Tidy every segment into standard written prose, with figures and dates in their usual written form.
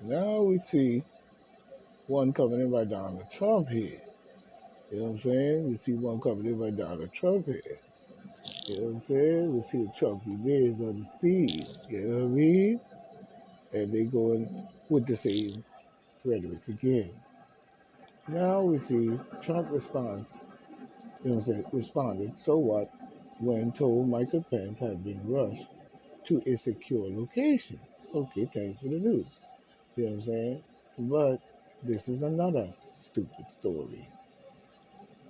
Now we see one coming in by Donald Trump here. You know what I'm saying? We see one coming in by Donald Trump here. You know what I'm saying? We see the Trump remains on the scene. You know what I mean? And they going with the same rhetoric again. Now we see Trump response, you know what I'm saying, responded, so what, when told Michael Pence had been rushed to a secure location. Okay, thanks for the news. You know what I'm saying? But this is another stupid story.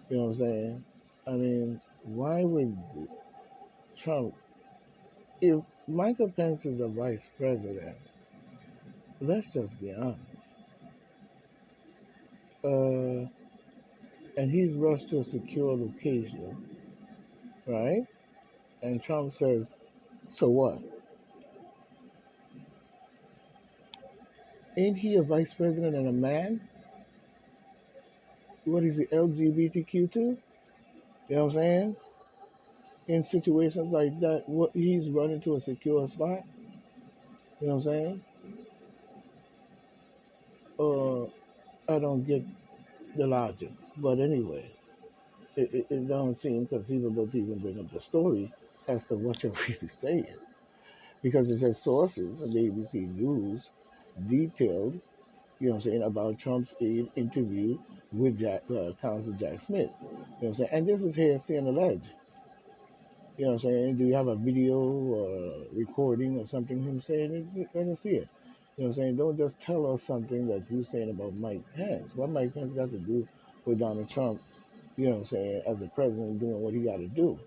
You know what I'm saying? I mean, why would Trump, if Michael Pence is a vice president, let's just be honest, uh, and he's rushed to a secure location, right? And Trump says, so what? Ain't he a vice president and a man? What is the LGBTQ too? You know what I'm saying? In situations like that, what he's running to a secure spot. You know what I'm saying? Uh, I don't get the logic, but anyway, it don't seem conceivable to even bring up the story as to what you're really saying, because it says sources of the ABC News detailed, you know what I'm saying, about Trump's aide interview with Counsel Jack Smith. You know what I'm saying? And this is hearsay and alleged. You know what I'm saying? Do you have a video or recording or something of him saying it? Let us see it. You know what I'm saying? Don't just tell us something that you're saying about Mike Pence. What Mike Pence got to do with Donald Trump, you know what I'm saying, as the president doing what he got to do.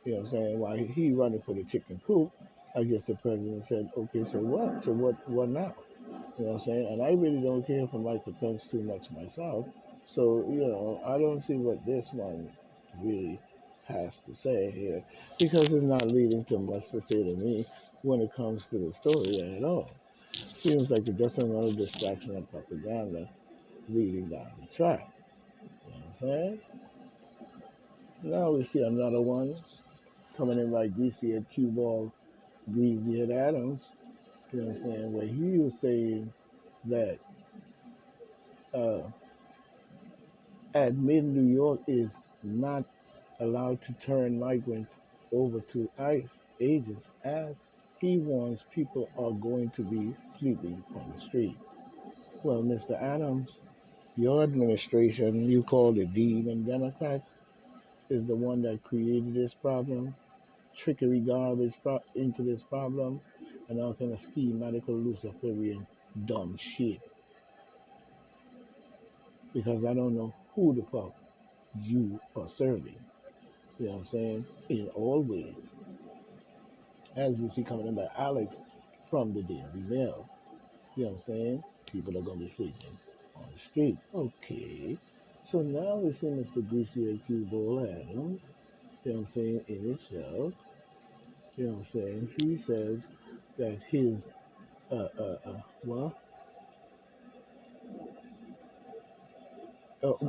You know what I'm saying? While he running for the chicken coop, I guess the president said, okay, so what? So what now? You know what I'm saying? And I really don't care for Michael Pence too much myself. So, you know, I don't see what this one really has to say here, because it's not leading to much to say to me when it comes to the story at all. Seems like it's just another distraction and propaganda leading down the track. You know what I'm saying? Now we see another one coming in by Greasy Head Cue Ball, Greasy Head Adams. You know what I'm saying? Where he was saying that uh, admin New York is not allowed to turn migrants over to ICE agents, as he warns people are going to be sleeping on the street. Well, Mr. Adams, your administration, you call the Dean and Democrats, is the one that created this problem, trickery garbage into this problem, and all kind of schematical Luciferian dumb shit. Because I don't know who the fuck you are serving. You know what I'm saying? In all ways. As we see coming in by Alex from the Daily Mail. You know what I'm saying? People are going to be sleeping on the street. Okay. So now we see Mr. Greasy AQ Bull Adams, you know what I'm saying, in itself. You know what I'm saying? He says that his, well,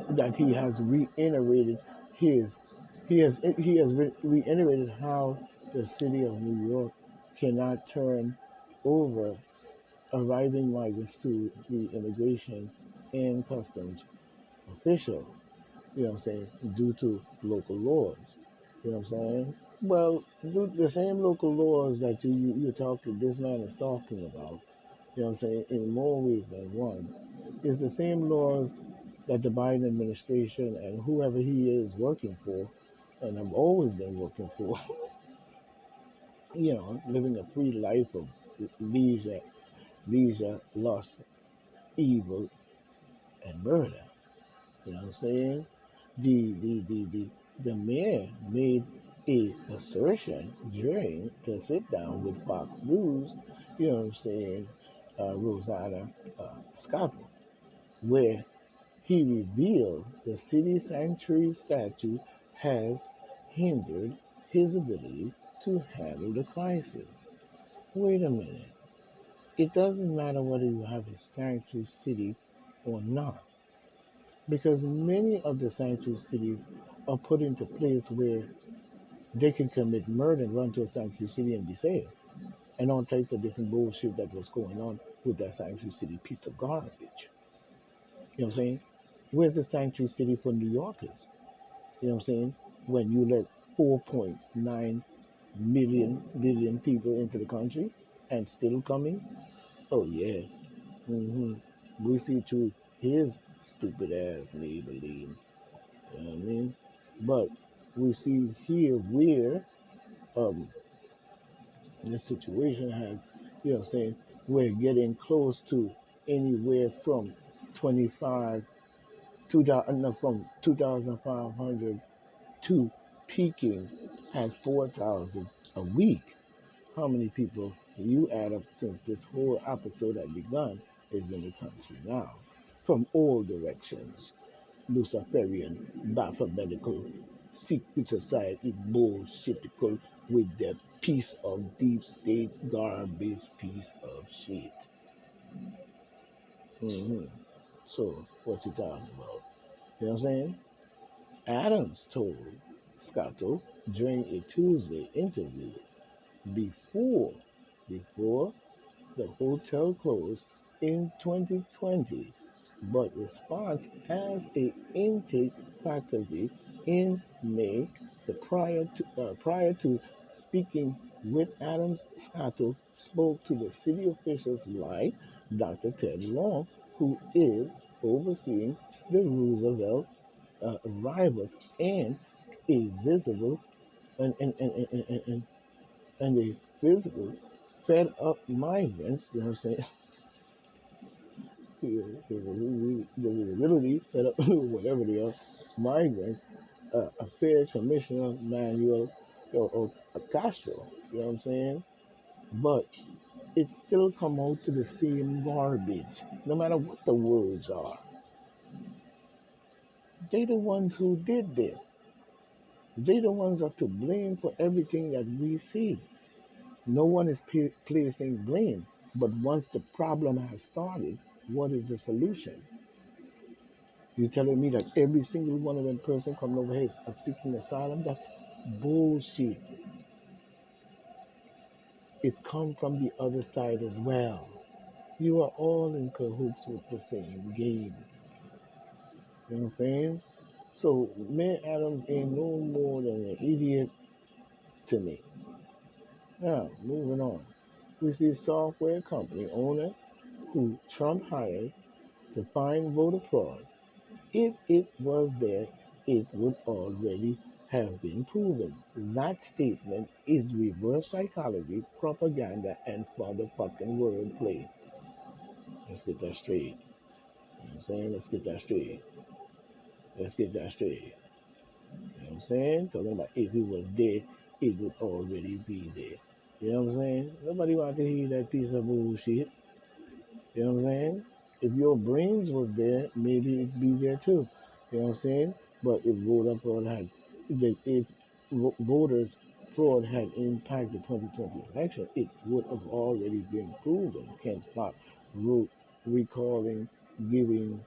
that he has reiterated his, reiterated how the city of New York cannot turn over arriving migrants to the immigration and customs official, you know what I'm saying, due to local laws. You know what I'm saying? Well, the same local laws that you're talking, this man is talking about, you know what I'm saying, in more ways than one, is the same laws that the Biden administration and whoever he is working for, and have always been working for, you know, living a free life of leisure, lust, evil, and murder. You know what I'm saying? The mayor made a assertion during the sit down with Fox News, you know what I'm saying, Rosanna Scotland, where he revealed the city sanctuary statute has hindered his ability to handle the crisis. Wait a minute. It doesn't matter whether you have a sanctuary city or not, because many of the sanctuary cities are put into place where they can commit murder and run to a sanctuary city and be safe. and all types of different bullshit that was going on with that Sanctuary City piece of garbage. You know what I'm saying? Where's the Sanctuary City for New Yorkers? You know what I'm saying? When you let 4.9 billion people into the country and still coming? Oh, yeah. hmm We see through his stupid ass Maybelline. You know what I mean? But we see here where um, the situation has, you know what I'm saying, we're getting close to anywhere from 25, 2000, no, from 2,500 to peaking at 4,000 a week. How many people you add up since this whole episode had begun is in the country now? From all directions. Luciferian, Baphomedical, secret society bullshitical with their piece of deep state garbage piece of shit. hmm So, what you talking about? You know what I'm saying? Adams told Scotto during a Tuesday interview before before the hotel closed in 2020, but response as a intake faculty in May. Prior to speaking with Adams, Scotto spoke to the city officials like Dr. Ted Long, who is overseeing the Roosevelt arrivals and a visible and a physical fed up migrants, you know what I'm saying? The visibility fed up, whatever they are, migrants, Affairs Commissioner Manuel or Castro, you know what I'm saying? But it still come out to the same garbage, no matter what the words are. They the ones who did this. They the ones are to blame for everything that we see. No one is placing blame, but once the problem has started, what is the solution? You telling me that every single one of them person coming over here is seeking asylum? That's bullshit. It's come from the other side as well. You are all in cahoots with the same game. You know what I'm saying? So, man, Adams ain't no more than an idiot to me. Now, moving on. We see software company owner who Trump hired to find voter fraud. If it was there, it would already have been proven. That statement is reverse psychology, propaganda, and motherfucking wordplay. Let's get that straight. You know what I'm saying? Let's get that straight. Let's get that straight. You know what I'm saying? Talking about if it was there, it would already be there. You know what I'm saying? Nobody want to hear that piece of bullshit. You know what I'm saying? If your brains was there, maybe it'd be there too. You know what I'm saying? But if voter fraud had, if voters fraud had impacted the 2020 election, it would have already been proven. Ken Clark wrote, recalling giving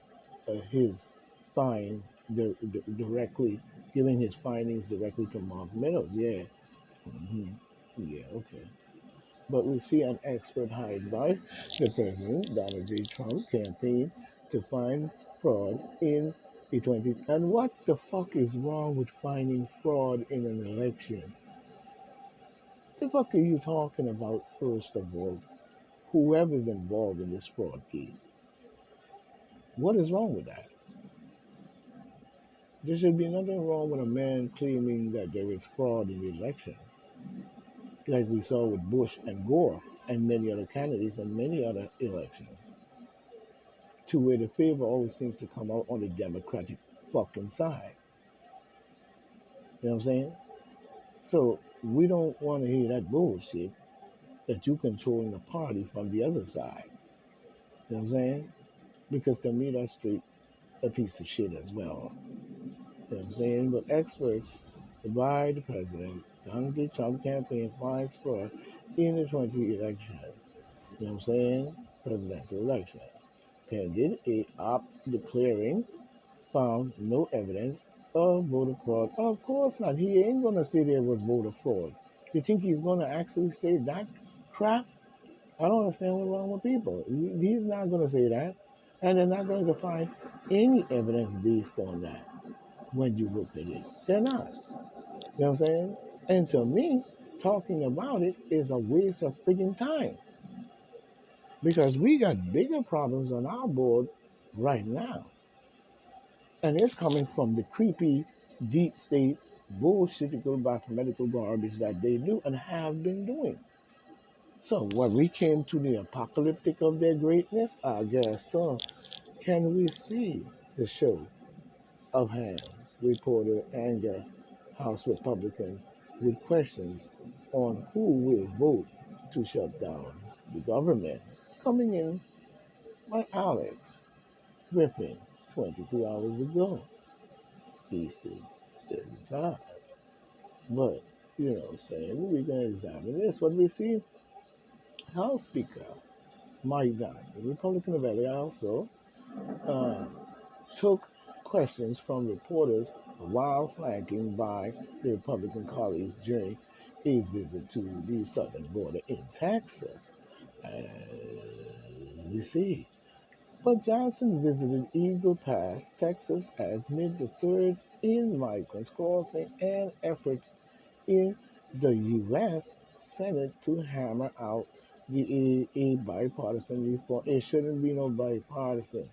his fine directly, giving his findings directly to Mark Meadows. Yeah. hmm Yeah. Okay. But we see an expert hired by the President, Donald J. Trump campaign to find fraud in the 20. And what the fuck is wrong with finding fraud in an election? The fuck are you talking about, first of all? Whoever's involved in this fraud case. What is wrong with that? There should be nothing wrong with a man claiming that there is fraud in the election, like we saw with Bush and Gore and many other candidates and many other elections. To where the favor always seems to come out on the Democratic fucking side. You know what I'm saying? So we don't want to hear that bullshit that you controlling the party from the other side. You know what I'm saying? Because to me that's straight a piece of shit as well. You know what I'm saying? But experts by the president, Donald J. Trump campaign finds fraud in the 20 election. You know what I'm saying? Presidential election. Pending a op declaring found no evidence of voter fraud. Of course not. He ain't going to say there was voter fraud. You think he's going to actually say that crap. I don't understand what's wrong with people. He's not going to say that. And they're not going to find any evidence based on that when you look at it. They're not. You know what I'm saying? And to me, talking about it is a waste of freaking time because we got bigger problems on our board right now. And it's coming from the creepy, deep state, bullshitical, mathematical garbage that they do and have been doing. So when we came to the apocalyptic of their greatness, I guess so. Can we see the show of hands? Reporter anger House Republican with questions on who will vote to shut down the government. Coming in by Alex Griffin 22 hours ago, Eastern Standard Time. But, you know what I'm saying, we're going to examine this. What we see, House Speaker Mike Johnson, Republican of LA, also uh, took questions from reporters while flanking by the Republican colleagues during a visit to the southern border in Texas. As we see. But Johnson visited Eagle Pass, Texas, amid the surge in migrants crossing and efforts in the U.S. Senate to hammer out a bipartisan reform. It shouldn't be no bipartisan.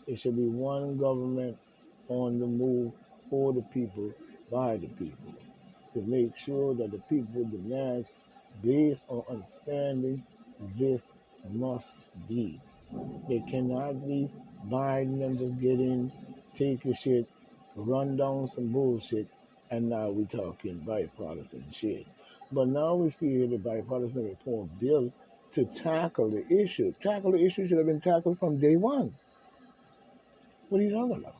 It should be one government on the move for the people, by the people, to make sure that the people demands based on understanding this must be. It cannot be Biden and just get in, take a shit, run down some bullshit, and now we talking bipartisan shit. But now we see the bipartisan reform bill to tackle the issue. Tackle the issue should have been tackled from day one. What are you talking about?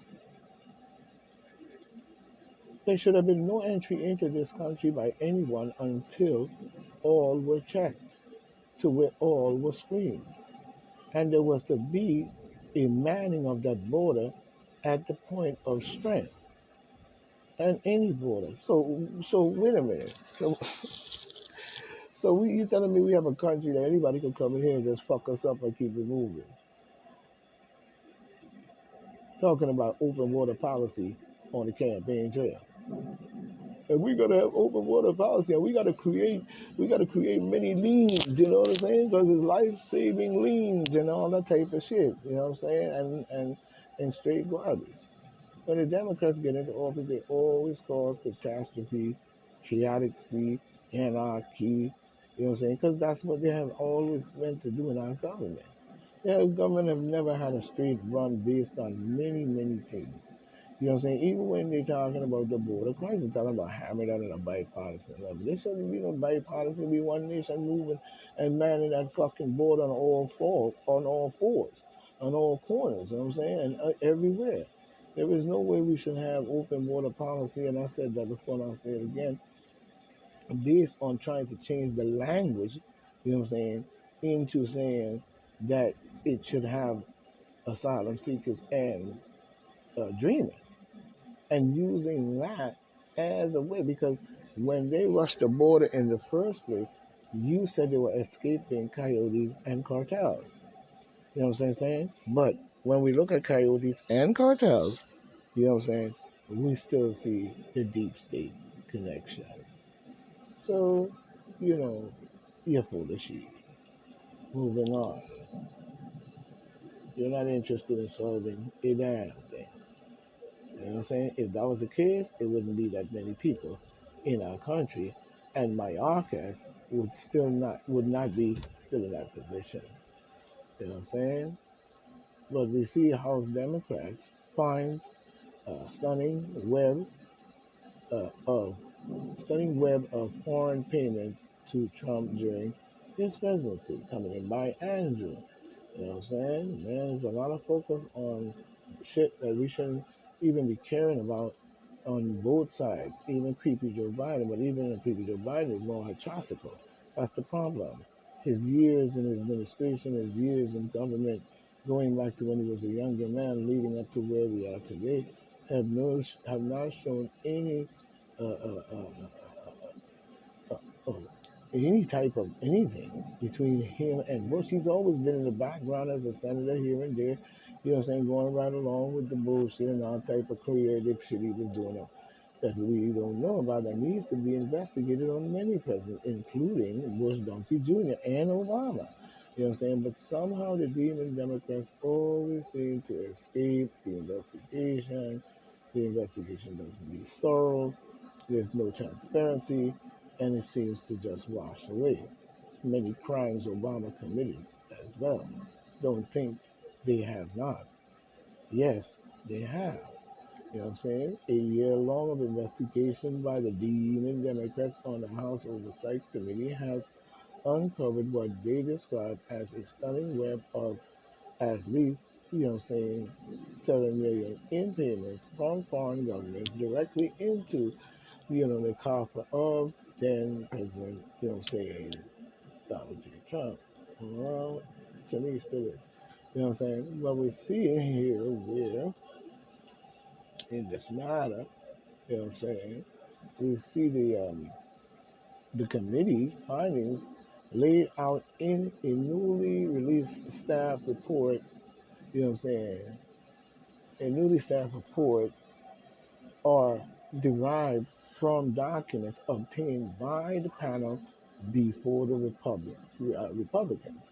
There should have been no entry into this country by anyone until all were checked, to where all was free. And there was to be a manning of that border at the point of strength and any border. So wait a minute. You telling me we have a country that anybody can come in here and just fuck us up and keep it moving? Talking about open water policy on the campaign trail. And we gotta have open water policy, and we gotta create many liens. You know what I'm saying? Because it's life-saving liens and all that type of shit. You know what I'm saying? And straight garbage. When the Democrats get into office, they always cause catastrophe, chaotic sea, anarchy. You know what I'm saying? Because that's what they have always meant to do in our government. Their government have never had a straight run based on many, many things. You know what I'm saying? Even when they're talking about the border crisis, they're talking about hammering that on a bipartisan level. There shouldn't be no bipartisan, be one nation moving and manning that fucking border on all fours, on all corners, you know what I'm saying? And everywhere. There is no way we should have open border policy, and I said that before and I'll say it again, based on trying to change the language, you know what I'm saying, into saying that it should have asylum seekers and dreamers and using that as a way because when they rushed the border in the first place, you said they were escaping coyotes and cartels. You know what I'm saying? But when we look at coyotes and cartels, you know what I'm saying, we still see the deep state connection. So, you know, you're full of shit. Moving on. You're not interested in solving a damn thing. You know what I'm saying? If that was the case, it wouldn't be that many people in our country, and Mayorkas would not be still in that position. You know what I'm saying? But we see House Democrats finds a of stunning web of foreign payments to Trump during his presidency, coming in by Andrew. You know what I'm saying? Man, there's a lot of focus on shit that we shouldn't even be caring about on both sides, even creepy Joe Biden. But even a creepy Joe Biden is more atrocical. That's the problem. His years in his administration, his years in government, going back to when he was a younger man, leading up to where we are today, have not shown uh, uh, uh, uh, uh, any type of anything between him and Bush. He's always been in the background as a senator here and there, you know what I'm saying, going right along with the bullshit and all type of creative shit he was doing that we don't know about that needs to be investigated on many presidents, including Bush Donkey Jr. and Obama. You know what I'm saying? But somehow the demon Democrats always seem to escape the investigation. The investigation doesn't be thorough. There's no transparency, and it seems to just wash away. Many crimes Obama committed as well. Don't think they have not. Yes, they have. You know what I'm saying? A year long of investigation by the demon Democrats on the House Oversight Committee has uncovered what they describe as a stunning web of at least, you know what I'm saying, 7 million in payments from foreign governments directly into, you know, the coffer of then President, you know what I'm saying, Donald J. Trump. Well, to me, still is. You know what I'm saying? What we're seeing here where, in this matter, you know what I'm saying, we see the committee findings laid out in a newly released staff report, you know what I'm saying, a newly staff report are derived from documents obtained by the panel before the Republicans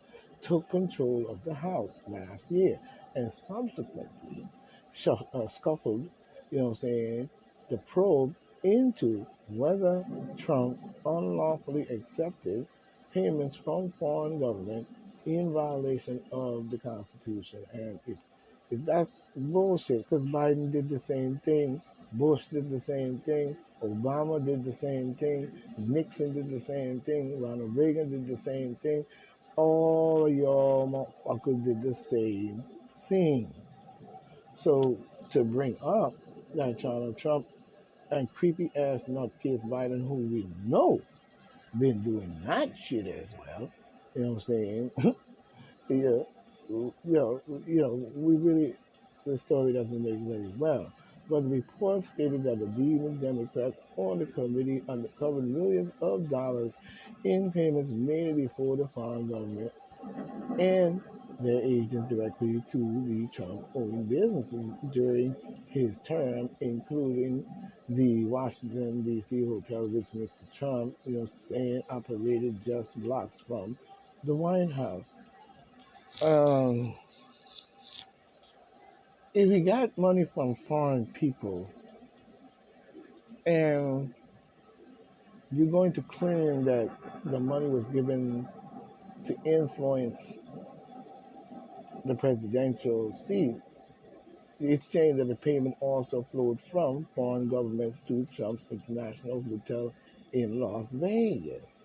took control of the House last year and subsequently scuffled, you know what I'm saying, the probe into whether Trump unlawfully accepted payments from foreign government in violation of the Constitution. And that's bullshit because Biden did the same thing, Bush did the same thing, Obama did the same thing, Nixon did the same thing, Ronald Reagan did the same thing. All of y'all motherfuckers did the same thing. So to bring up that Donald Trump and creepy ass nutcase Biden, who we know been doing that shit as well, you know what I'm saying? Yeah, we really, the story doesn't make very well. But the report stated that the demon Democrats on the committee uncovered millions of dollars in payments made before the foreign government and their agents directly to the Trump-owned businesses during his term, including the Washington, D.C. hotel which Mr. Trump, you know, saying operated just blocks from the White House. Um, if you got money from foreign people and you're going to claim that the money was given to influence the presidential seat, it's saying that the payment also flowed from foreign governments to Trump's international hotel in Las Vegas.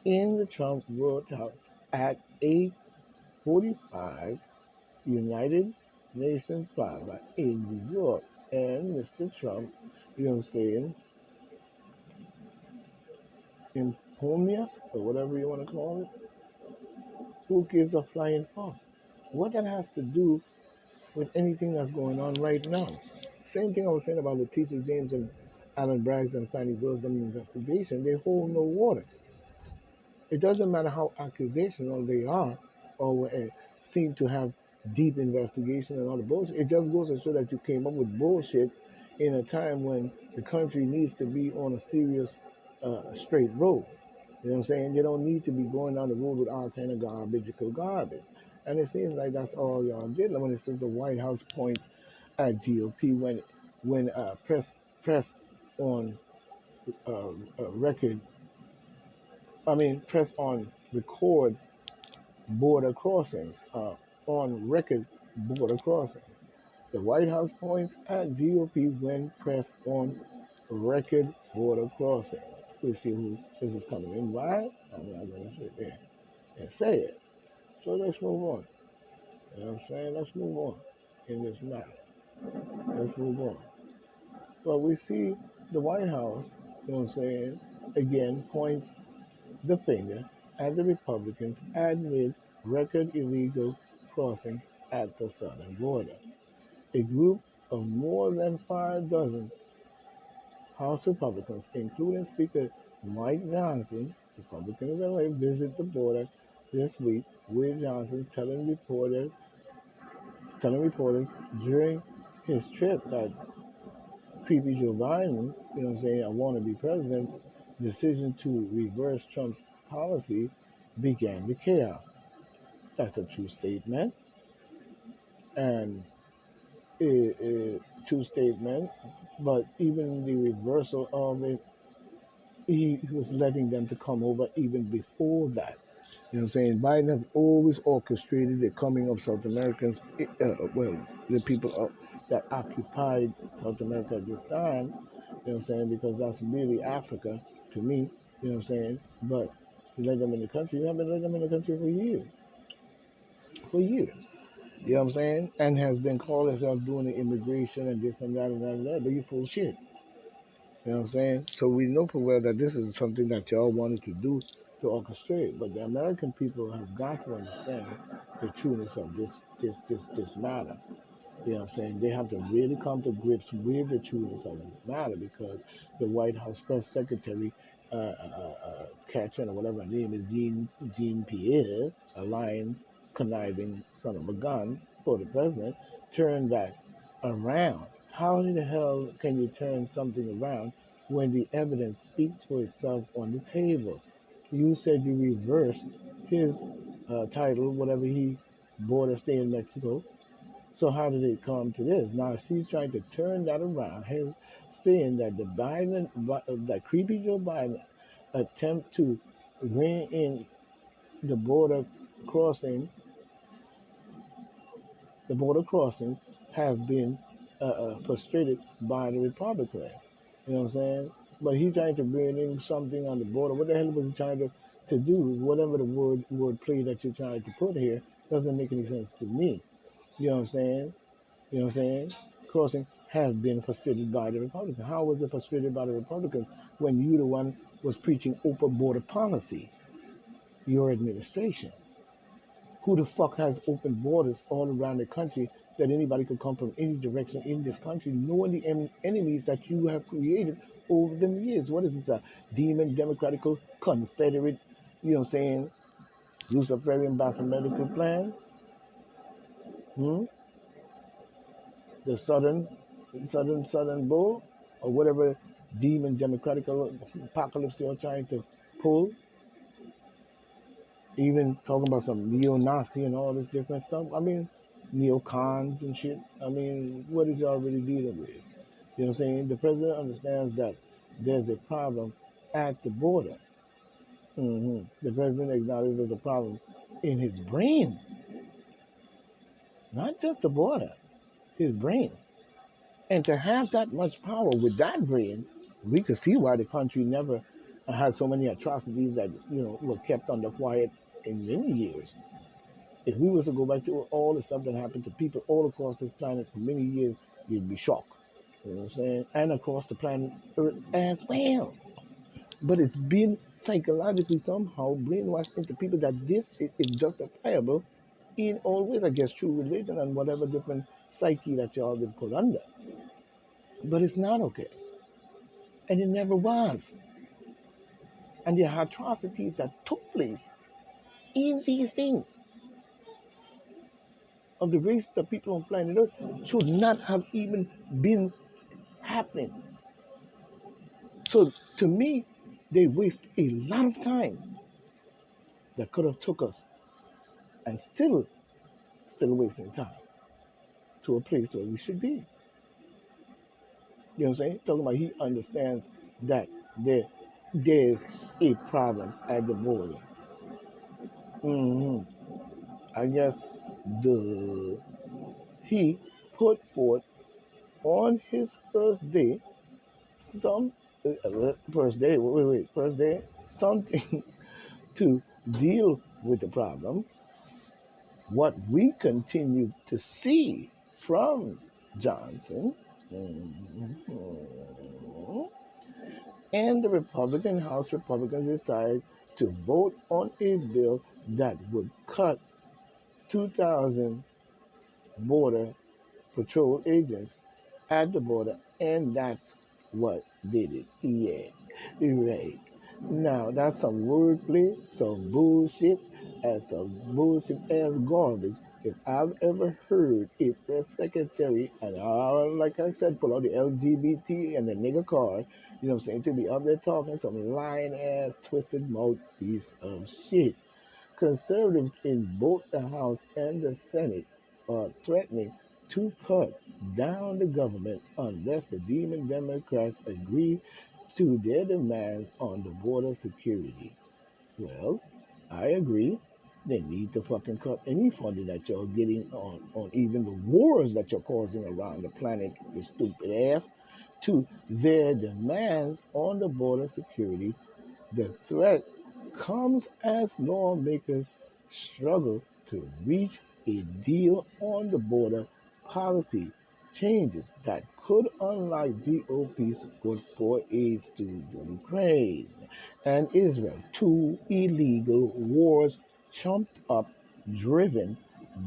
In the Trump World House at 845 United Nations Plaza in New York. And Mr. Trump, you know what I'm saying, Impomius, or whatever you want to call it, who gives a flying fuck? What that has to do with anything that's going on right now? Same thing I was saying about Letitia James and Alan Braggs and Fannie Wilson investigation. They hold no water. It doesn't matter how accusational they are or seem to have deep investigation and all the bullshit. It just goes to show that you came up with bullshit in a time when the country needs to be on a serious, straight road. You know what I'm saying? You don't need to be going down the road with all kind of garbage. And it seems like that's all y'all did when it says the White House points at GOP when press on record. I mean, press on record border crossings, on record border crossings. The White House points at GOP when pressed on record border crossing. We see who this is coming in by. I'm not going to sit there and say it. So let's move on. You know what I'm saying? Let's move on in this matter. Let's move on. But we see the White House, you know what I'm saying, again points the finger at the Republicans amid record illegal crossing at the southern border. A group of more than 5 dozen House Republicans, including Speaker Mike Johnson, Republicans in LA visit the border this week with Johnson telling reporters during his trip that creepy Joe Biden, I want to be president, decision to reverse Trump's policy began the chaos. That's a true statement. And a true statement, but even the reversal of it, he was letting them to come over even before that. Biden has always orchestrated the coming of South Americans, the people that occupied South America at this time, because that's really Africa to me, but he let them in the country. He have been letting them in the country for years. You know what I'm saying? And has been calling himself doing the immigration and this and that and that and that, but you full of shit. You know what I'm saying? So we know for well that this is something that y'all wanted to do to orchestrate, but the American people have got to understand the trueness of this matter. You know what I'm saying? They have to really come to grips with the trueness of this matter because the White House press secretary, Catherine or whatever her name is, Jean Pierre, a lying, conniving son of a gun for the president, turned that around. How in the hell can you turn something around when the evidence speaks for itself on the table? You said you reversed his title, whatever he bought a stay in Mexico. So how did it come to this? Now she's trying to turn that around, saying that that creepy Joe Biden attempt to rein in the crossing, the border crossings have been frustrated by the Republicans. You know what I'm saying? But he's trying to bring in something on the border. What the hell was he trying to do? Whatever the word play that you're trying to put here doesn't make any sense to me. You know what I'm saying? You know what I'm saying? Crossing have been frustrated by the Republicans. How was it frustrated by the Republicans when you the one was preaching open border policy? Your administration. Who the fuck has open borders all around the country that anybody could come from any direction in this country, knowing the enemies that you have created over the years? What is this, a demon, democratical, confederate, Luciferian Baphomet plan? Hmm? The Southern Bull, or whatever demon democratical apocalypse you're trying to pull, even talking about some neo-Nazi and all this different stuff. I mean, neocons and shit. I mean, what is y'all really dealing with? You know what I'm saying? The president understands that there's a problem at the border. The president acknowledges there's a problem in his brain, not just the border, his brain. And to have that much power with that brain, we could see why the country never had so many atrocities that were kept under quiet in many years. If we was to go back to all the stuff that happened to people all across this planet for many years, you'd be shocked. You know what I'm saying? And across the planet Earth as well. But it's been psychologically somehow brainwashed into people that this is justifiable in all ways, I guess, through religion and whatever different psyche that y'all been put under. But it's not okay. And it never was. And the atrocities that took place in these things of the race of people on planet Earth should not have even been happening. So to me, they waste a lot of time that could have took us and still wasting time to a place where we should be. You know what I'm saying? Talking about he understands that there's a problem at the border. hmm I guess he put forth on his first day some first day something to deal with the problem. What we continue to see from Johnson and the House Republicans decide to vote on a bill that would cut 2,000 border patrol agents at the border, and that's what did it. Yeah, right. Now that's some wordplay, some bullshit, and some bullshit ass garbage. If I've ever heard a press secretary, and like I said, pull out the LGBT and the nigger card, you know what I'm saying, to be up there talking some lying ass, twisted mouth piece of shit. Conservatives in both the House and the Senate are threatening to cut down the government unless the Demon Democrats agree to their demands on the border security. Well, I agree. They need to fucking cut any funding that you're getting on even the wars that you're causing around the planet, you stupid ass, to their demands on the border security. The threat comes as lawmakers struggle to reach a deal on the border policy changes that could unlock GOP support for aid to Ukraine and Israel. Two illegal wars chumped up, driven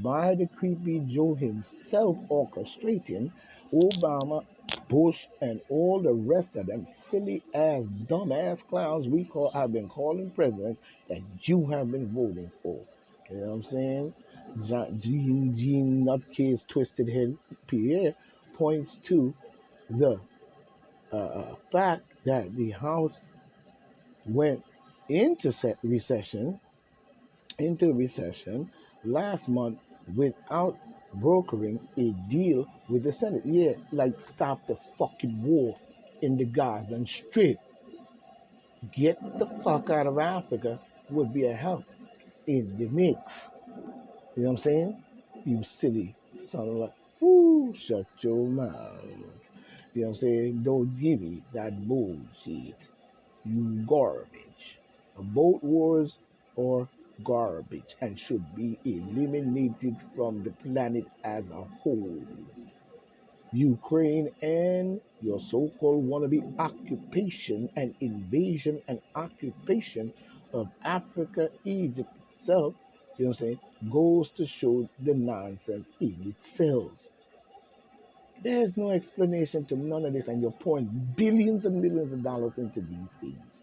by the creepy Joe himself orchestrating Obama, Bush, and all the rest of them silly ass, dumb ass clowns I've been calling presidents that you have been voting for. You know what I'm saying? Gene Nutcase Twisted Head Pierre points to the fact that the House went into recession into recession last month without brokering a deal with the Senate. Yeah, like stop the fucking war in the Gaza Strip. Get the fuck out of Africa would be a help in the mix. You know what I'm saying? You silly son of a. Woo, shut your mouth. You know what I'm saying? Don't give me that bullshit. You garbage. Both wars are garbage and should be eliminated from the planet as a whole. Ukraine and your so called wannabe occupation and invasion and occupation of Africa, Egypt itself, you know what I'm saying, goes to show the nonsense in itself. There's no explanation to none of this, and you're pouring billions and millions of dollars into these things.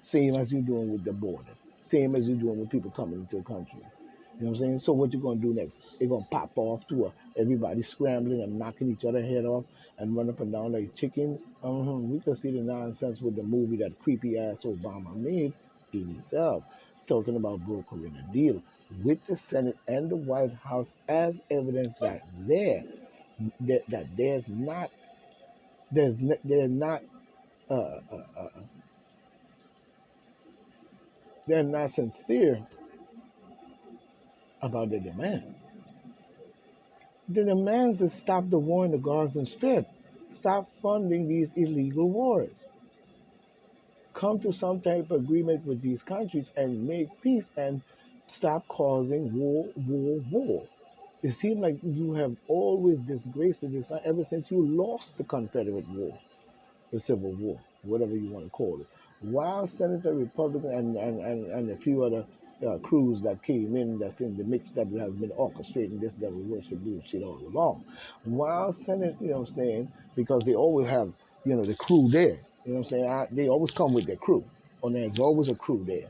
Same as you're doing with the border. Same as you're doing with people coming into the country. You know what I'm saying? So what you gonna do next? They're gonna pop off to everybody scrambling and knocking each other head off and run up and down like chickens. We can see the nonsense with the movie that creepy ass Obama made in itself, talking about brokering a deal with the Senate and the White House as evidence that there's not they're not uh, uh, uh, they're not sincere about their demands. The demands to stop the war in the Gaza Strip, stop funding these illegal wars, come to some type of agreement with these countries and make peace and stop causing war. It seems like you have always disgraced this ever since you lost the Confederate War, the Civil War, whatever you want to call it. While Senator Republican and a few other crews that came in that's in the mix that have been orchestrating this devil worship bullshit all along. While Senate, you know what I'm saying, because they always have, the crew there. You know what I'm saying? They always come with their crew. Or there's always a crew there.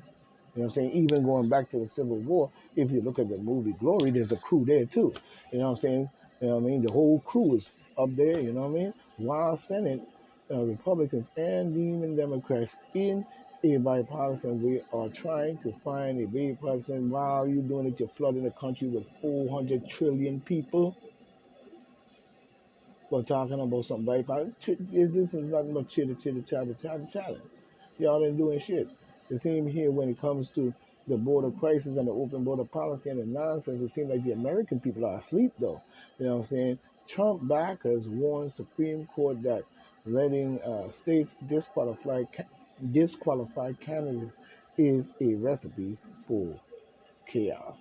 You know what I'm saying? Even going back to the Civil War, if you look at the movie Glory, there's a crew there too. You know what I'm saying? You know what I mean? The whole crew is up there, you know what I mean? While Senate, Republicans and even Democrats in a bipartisan way are trying to find a bipartisan. While you're doing it, you're flooding the country with 400 trillion people. We're talking about some bipartisan. This is nothing but chatter. Y'all ain't doing shit. The same here when it comes to the border crisis and the open border policy and the nonsense. It seems like the American people are asleep, though. You know what I'm saying? Trump backers warned Supreme Court that letting states disqualify candidates is a recipe for chaos.